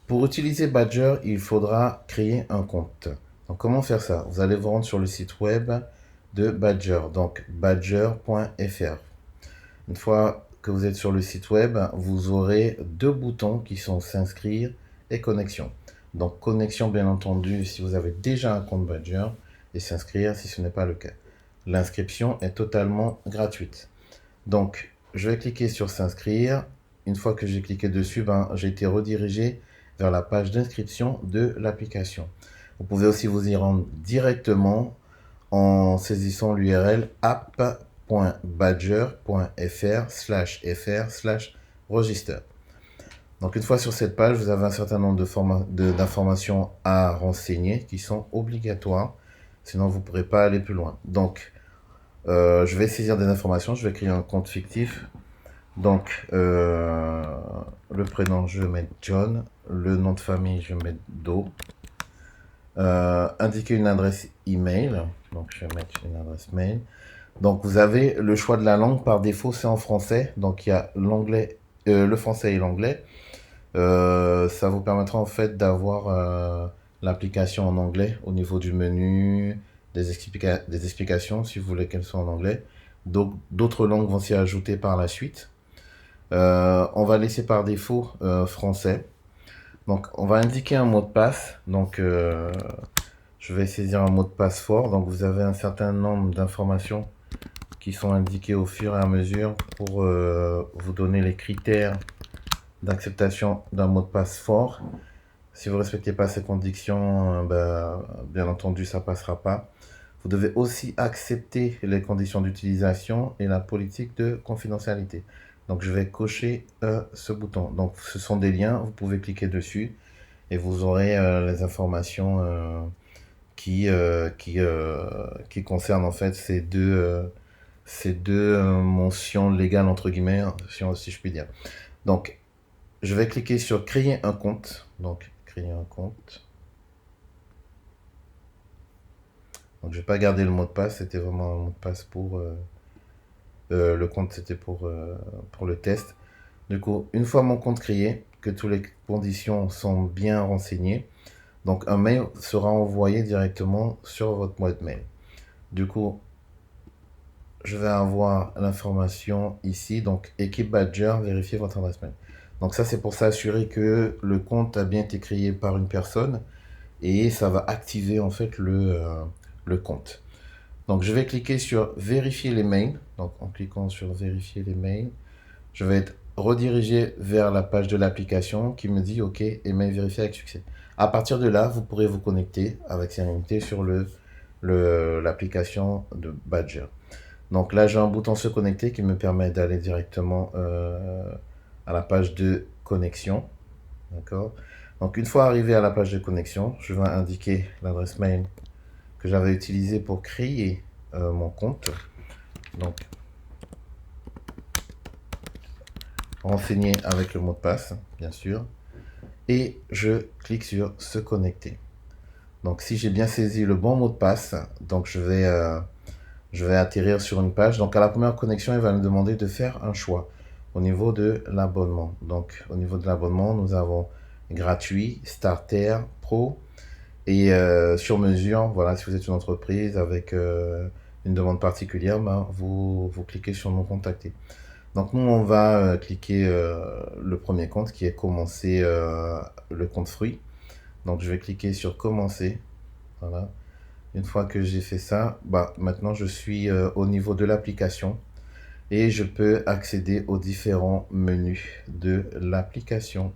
Pour utiliser Badger, il faudra créer un compte. Donc comment faire ça? Vous allez vous rendre sur le site web de Badger, donc badger.fr. Une fois que vous êtes sur le site web, vous aurez deux boutons qui sont s'inscrire et connexion. Donc connexion bien entendu si vous avez déjà un compte Badger et s'inscrire si ce n'est pas le cas. L'inscription est totalement gratuite. Donc je vais cliquer sur s'inscrire. Une fois que j'ai cliqué dessus, j'ai été redirigé vers la page d'inscription de l'application. Vous pouvez aussi vous y rendre directement en saisissant l'URL app.badger.fr/register. Donc une fois sur cette page, vous avez un certain nombre d'informations à renseigner qui sont obligatoires, sinon vous ne pourrez pas aller plus loin. Donc je vais saisir des informations, je vais créer un compte fictif. Donc le prénom, je vais mettre John, le nom de famille, je vais mettre Doe. Indiquer une adresse email, donc je vais mettre une adresse mail. Donc vous avez le choix de la langue, par défaut c'est en français, donc il y a l'anglais, le français et l'anglais. Ça vous permettra en fait d'avoir l'application en anglais au niveau du menu, des explications si vous voulez qu'elles soient en anglais. Donc d'autres langues vont s'y ajouter par la suite. On va laisser par défaut français. Donc on va indiquer un mot de passe. Donc je vais saisir un mot de passe fort. Donc vous avez un certain nombre d'informations qui sont indiquées au fur et à mesure pour vous donner les critères d'acceptation d'un mot de passe fort. Si vous ne respectez pas ces conditions, bien entendu, ça ne passera pas. Vous devez aussi accepter les conditions d'utilisation et la politique de confidentialité. Donc, je vais cocher ce bouton. Donc, ce sont des liens, vous pouvez cliquer dessus et vous aurez les informations qui concernent en fait ces deux mentions légales, entre guillemets, si je puis dire. Donc, je vais cliquer sur créer un compte. Donc, créer un compte. Donc, je vais pas garder le mot de passe. C'était vraiment un mot de passe pour le compte. C'était pour le test. Du coup, une fois mon compte créé, que toutes les conditions sont bien renseignées, donc un mail sera envoyé directement sur votre boîte mail. Du coup, je vais avoir l'information ici. Donc, équipe Badger, vérifiez votre adresse mail. Donc ça, c'est pour s'assurer que le compte a bien été créé par une personne et ça va activer en fait le compte. Donc je vais cliquer sur vérifier les mails. Donc en cliquant sur vérifier les mails, je vais être redirigé vers la page de l'application qui me dit OK, email vérifié avec succès. À partir de là, vous pourrez vous connecter avec sérénité sur l'application de Badger. Donc là, j'ai un bouton se connecter qui me permet d'aller directement à la page de connexion. D'accord. Donc une fois arrivé à la page de connexion, je vais indiquer l'adresse mail que j'avais utilisée pour créer mon compte. Donc renseigner avec le mot de passe, bien sûr. Et je clique sur se connecter. Donc si j'ai bien saisi le bon mot de passe, donc je vais atterrir sur une page. Donc à la première connexion, il va me demander de faire un choix au niveau de l'abonnement. Donc au niveau de l'abonnement, nous avons gratuit, starter, pro et sur mesure. Voilà, si vous êtes une entreprise avec une demande particulière, vous cliquez sur nous contacter. Donc nous, on va cliquer le premier compte qui est commencer le compte fruit. Donc je vais cliquer sur commencer. Voilà. Une fois que j'ai fait ça, maintenant je suis au niveau de l'application et je peux accéder aux différents menus de l'application.